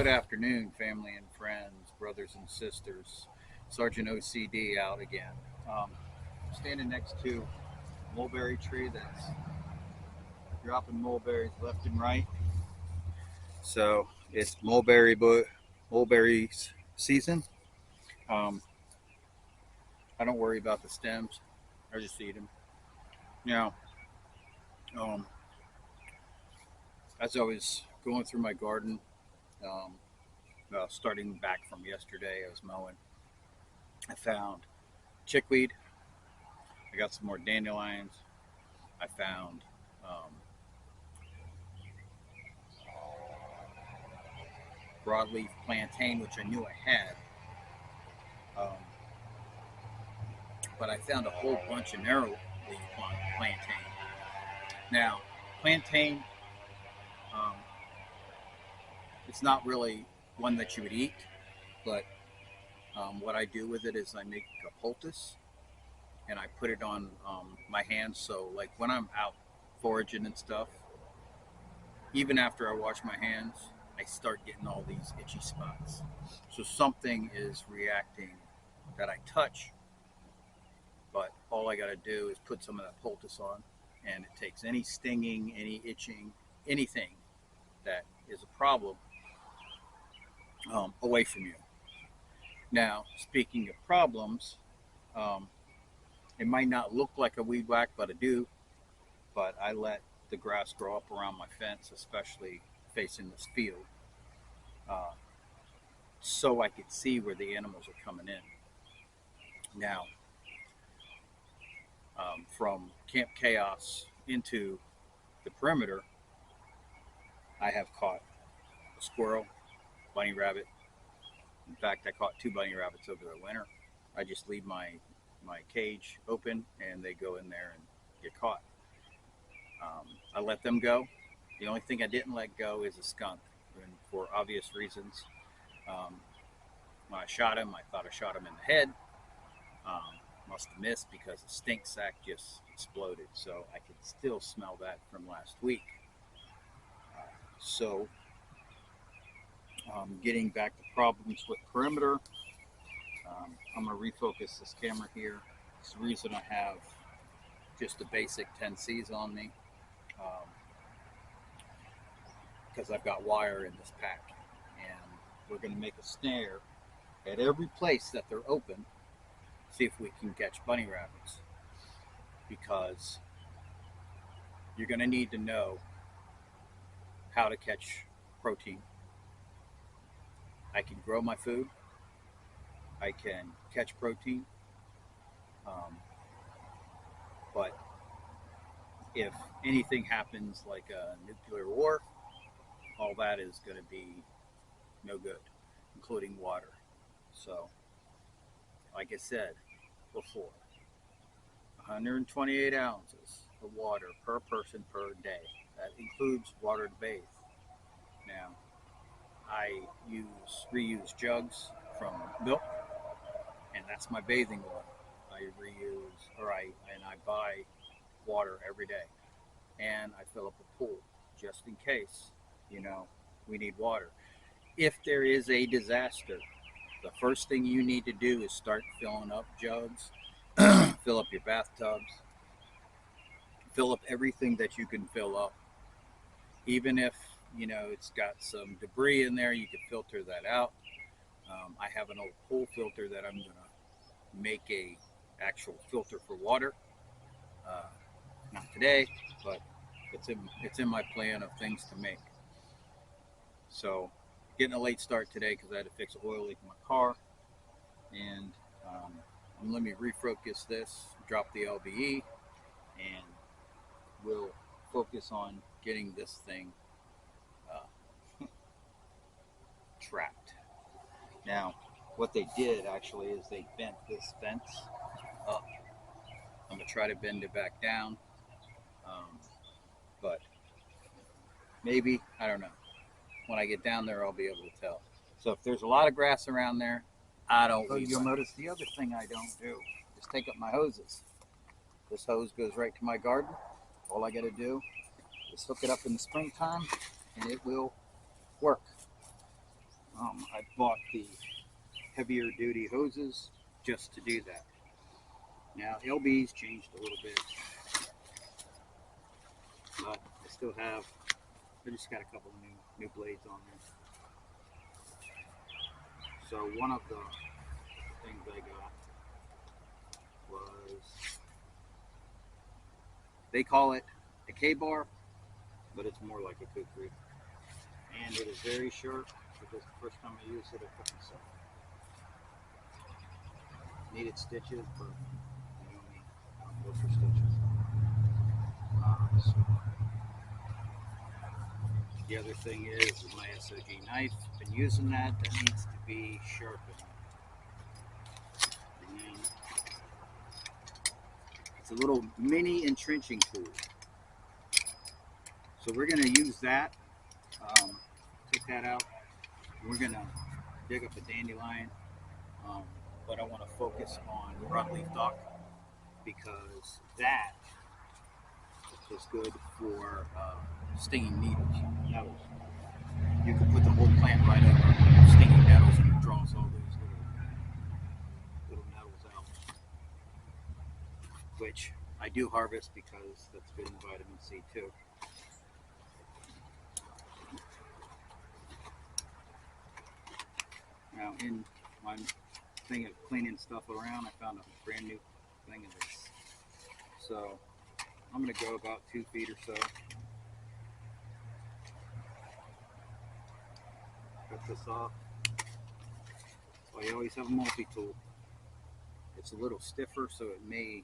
Good afternoon, family and friends, brothers and sisters. Sergeant OCD out again. Um, Standing next to a mulberry tree that's dropping mulberries left and right. So it's mulberries season. Um, I don't worry about the stems. I just eat them. Now, um, as I was going through my garden, um, starting back from yesterday, I was mowing. I found chickweed. I got some more dandelions. I found um, broadleaf plantain, which I knew I had, um, but I found a whole bunch of narrow leaf plantain. Now, plantain, um, it's not really one that you would eat, but what I do with it is I make a poultice and I put it on my hands. So, like when I'm out foraging and stuff, even after I wash my hands, I start getting all these itchy spots. So something is reacting that I touch, but all I got to do is put some of that poultice on, and it takes any stinging, any itching, anything that is a problem away from you. Now, speaking of problems, um, it might not look like a weed whack, but I do. But I let the grass grow up around my fence, especially facing this field, uh, so I could see where the animals are coming in. Now, from Camp Chaos into the perimeter, I have caught a squirrel, bunny rabbit. In fact, I caught two bunny rabbits over the winter. I just leave my cage open and they go in there and get caught. I let them go. The only thing I didn't let go is a skunk, and for obvious reasons. Um, when I shot him, I thought I shot him in the head. Must have missed because the stink sack just exploded, so I could still smell that from last week. So, getting back to problems with perimeter, I'm going to refocus this camera here. It's the reason I have just the basic 10Cs on me, because I've got wire in this pack. And we're going to make a snare at every place that they're open, see if we can catch bunny rabbits. Because you're going to need to know how to catch protein. I can grow my food, I can catch protein, um, but if anything happens like a nuclear war, all that is going to be no good, including water. So, like I said before, 128 ounces of water per person per day. That includes water to bathe. Now, I reuse jugs from milk, and that's my bathing water. I reuse, and I buy water every day, and I fill up a pool just in case, you know, we need water. If there is a disaster, the first thing you need to do is start filling up jugs, fill up your bathtubs, fill up everything that you can fill up. Even if, it's got some debris in there, you can filter that out. I have an old pool filter that I'm going to make a actual filter for water. Uh, Not today, but it's in my plan of things to make. So, getting a late start today because I had to fix an oil leak in my car, and let me refocus this, drop the LBE, and we'll focus on getting this thing trapped. Now, what they did actually is they bent this fence up. I'm gonna try to bend it back down, um, but maybe, I don't know. When I get down there, I'll be able to tell. So if there's a lot of grass around there, I don't. Oh, you'll notice the other thing I don't do is take up my hoses. This hose goes right to my garden. All I got to do is hook it up in the springtime, and it will work. I bought the heavier duty hoses just to do that. Now LB's changed a little bit, but I just got a couple of new blades on there. So one of the things I got was, they call it a K-bar, but it's more like a kukri. And it is very sharp because the first time I used it, I cut myself. Needed stitches, but you know me, I don't go for stitches. So the other thing is my SOG knife. Been using that. That needs to be sharpened. And it's a little mini entrenching tool. So we're going to use that. Take that out. We're going to dig up a dandelion. But I want to focus on broadleaf dock because that is good for stinging nettles. You can put the whole plant right over stinging nettles and it draws all those little nettles out, which I do harvest because that's good in vitamin C too. Now in my thing of cleaning stuff around, I found a brand new thing of this. So I'm going to go about 2 feet or so. Cut this off. So I always have a multi-tool. It's a little stiffer, so it may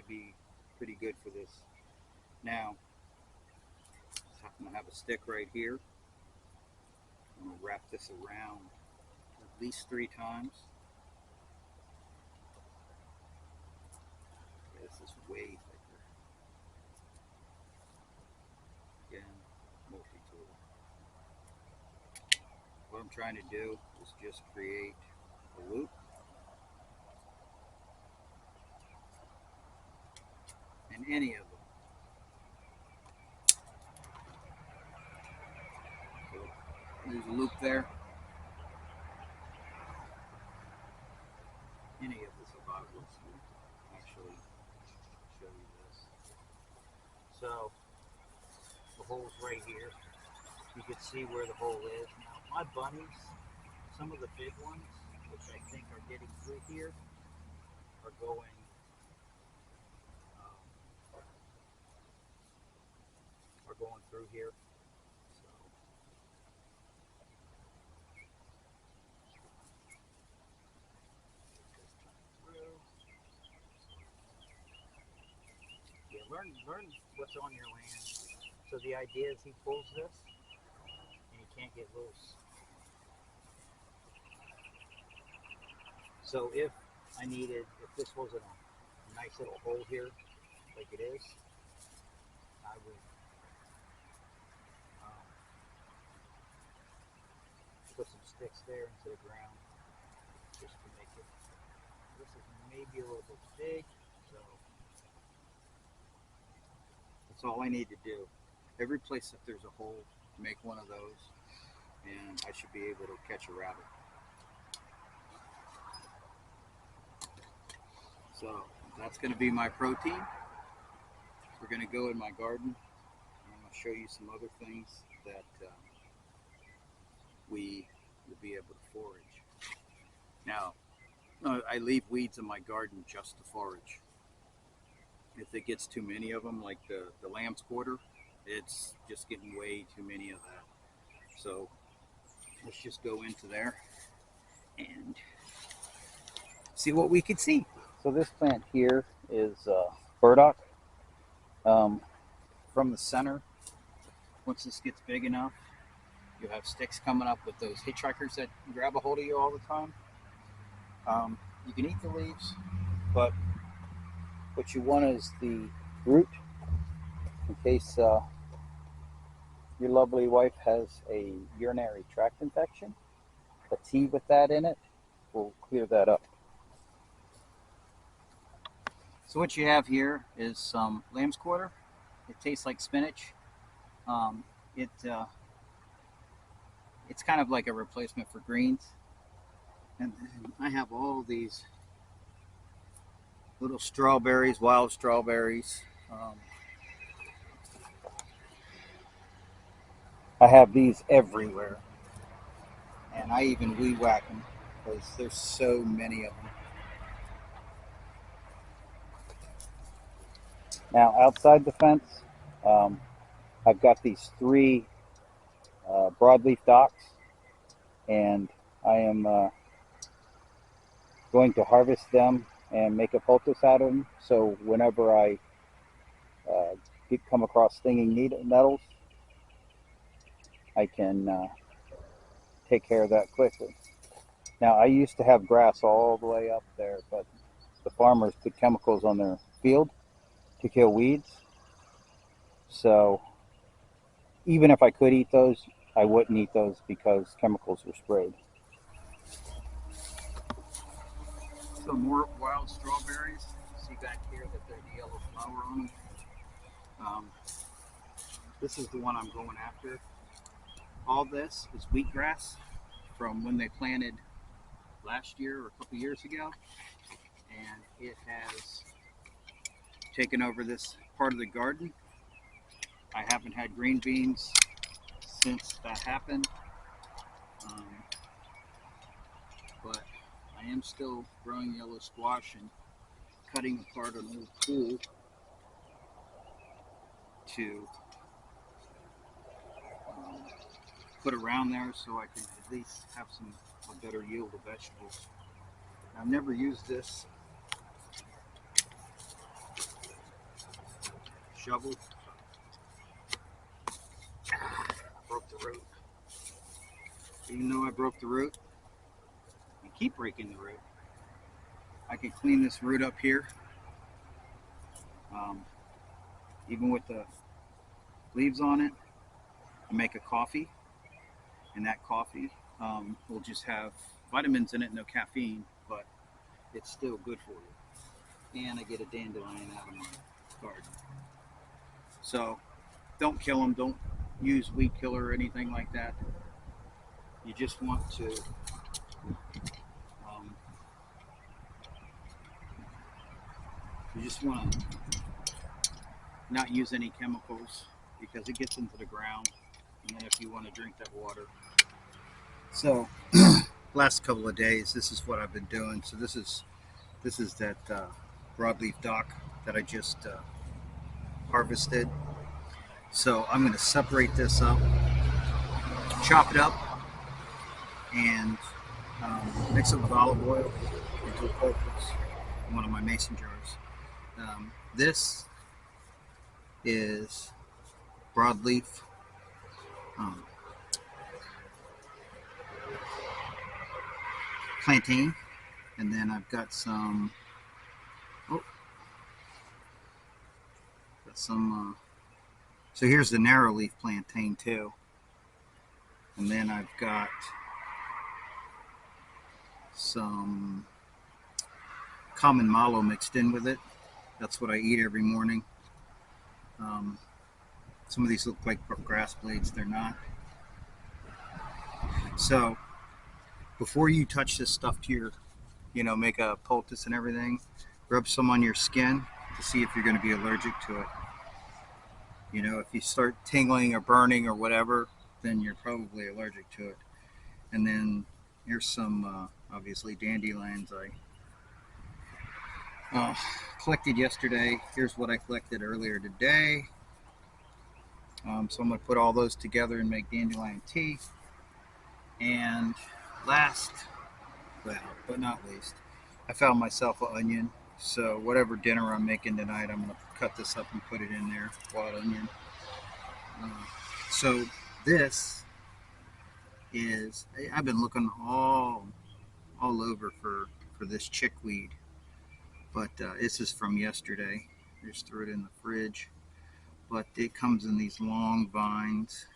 be pretty good for this. Now, I'm going to have a stick right here. I'm going to wrap this around at least 3 times. This is way thicker. Again, multi-tool. What I'm trying to do is just create a loop. In any of them. So there's a loop there. Any of the survivalists will actually show you this. So the hole's right here. You can see where the hole is. Now my bunnies, some of the big ones, which I think are getting through here, are going through here. So yeah, learn what's on your land. So the idea is he pulls this and he can't get loose. So if this wasn't a nice little hole here, like it is, I would put some sticks there into the ground just to make it. This is maybe a little bit big, so that's all I need to do. Every place that there's a hole, make one of those, and I should be able to catch a rabbit. So that's going to be my protein. We're going to go in my garden. I'm going to show you some other things that we will be able to forage. Now, I leave weeds in my garden just to forage. If it gets too many of them, like the lamb's quarter, it's just getting way too many of that. So let's just go into there and see what we can see. So this plant here is burdock. From the center, once this gets big enough, you have sticks coming up with those hitchhikers that grab a hold of you all the time. You can eat the leaves, but what you want is the root, in case your lovely wife has a urinary tract infection. A tea with that in it will clear that up. So what you have here is some lamb's quarter. It tastes like spinach. It's kind of like a replacement for greens. And then I have all these little strawberries, wild strawberries. I have these everywhere, and I even weed whack them because there's so many of them. Now, outside the fence, um, I've got these three broadleaf docks, and I am going to harvest them and make a poultice out of them. So whenever I come across stinging nettles, I can take care of that quickly. Now, I used to have grass all the way up there, but the farmers put chemicals on their field to kill weeds. So even if I could eat those, I wouldn't eat those because chemicals were sprayed. Some more wild strawberries. See back here that there's a yellow flower on them. Um, this is the one I'm going after. All this is wheatgrass from when they planted last year or a couple years ago, and it has taken over this part of the garden. I haven't had green beans since that happened, um, but I am still growing yellow squash and cutting apart an old pool to um, put around there so I can at least have a better yield of vegetables. I've never used this shovel. I broke the root. Even though I broke the root, I keep breaking the root. I can clean this root up here, um, even with the leaves on it. I make a coffee, and that coffee will just have vitamins in it, no caffeine, but it's still good for you. And I get a dandelion out of my garden. So don't kill them. Don't use weed killer or anything like that. You just want to um, not use any chemicals because it gets into the ground, and then if you want to drink that water. So last couple of days, this is what I've been doing. So this is that broadleaf dock that I just harvested. So I'm going to separate this up, chop it up, and mix it with olive oil into a poultice in one of my mason jars. This is broadleaf um, plantain, and then I've got some so here's the narrow leaf plantain too, and then I've got some common mallow mixed in with it. That's what I eat every morning. Some of these look like grass blades. They're not. So before you touch this stuff to make a poultice and everything, rub some on your skin to see if you're going to be allergic to it. If you start tingling or burning or whatever, then you're probably allergic to it. And then here's some, obviously, dandelions I collected yesterday. Here's what I collected earlier today. So I'm going to put all those together and make dandelion tea. And last, but not least, I found myself an onion. So whatever dinner I'm making tonight, I'm going to cut this up and put it in there, wild onion. So this is, I've been looking all over for this chickweed, but this is from yesterday. Just threw it in the fridge, but it comes in these long vines,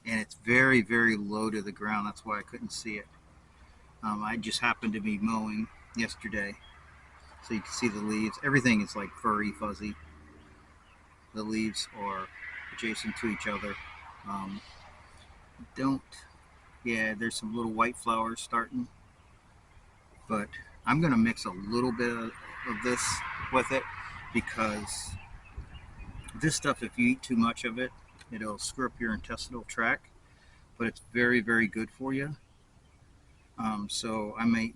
and it's very, very low to the ground. That's why I couldn't see it. I just happened to be mowing yesterday, so you can see the leaves. Everything is like furry, fuzzy. The leaves are adjacent to each other. Don't Yeah, there's some little white flowers starting, but I'm gonna mix a little bit of this with it because this stuff, if you eat too much of it, it'll screw up your intestinal tract. But it's very, very good for you. So I might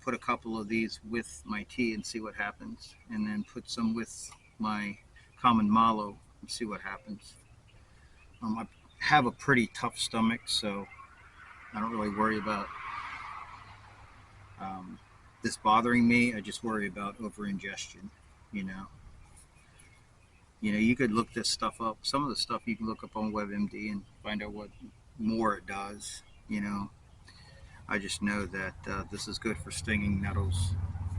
put a couple of these with my tea and see what happens, and then put some with my common mallow and see what happens. I have a pretty tough stomach, so I don't really worry about um, this bothering me. I just worry about over ingestion. You know, you could look this stuff up. Some of the stuff you can look up on WebMD and find out what more it does. You know, I just know that this is good for stinging nettles,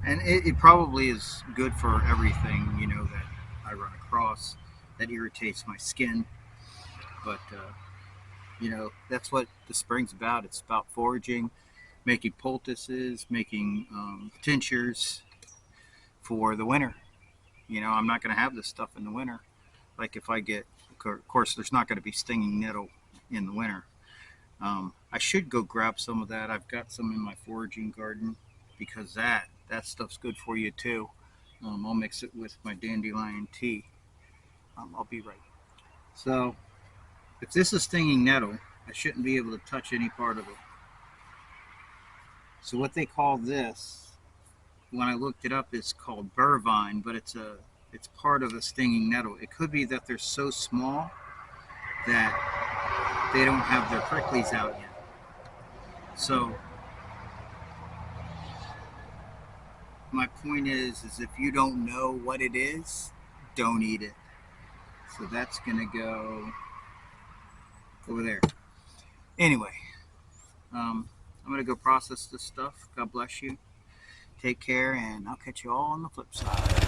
and it probably is good for everything. That I run across that irritates my skin, but that's what the spring's about. It's about foraging, making poultices, making tinctures for the winter. I'm not going to have this stuff in the winter. Like if I get, of course, there's not going to be stinging nettle in the winter. I should go grab some of that. I've got some in my foraging garden because that stuff's good for you too. I'll mix it with my dandelion tea. I'll be right. So if this is stinging nettle, I shouldn't be able to touch any part of it. So what they call this, when I looked it up, is called burrvine, but it's part of a stinging nettle. It could be that they're so small that they don't have their pricklies out yet. So my point is if you don't know what it is, don't eat it. So that's gonna go over there. Anyway, I'm gonna go process this stuff. God bless you. Take care, and I'll catch you all on the flip side.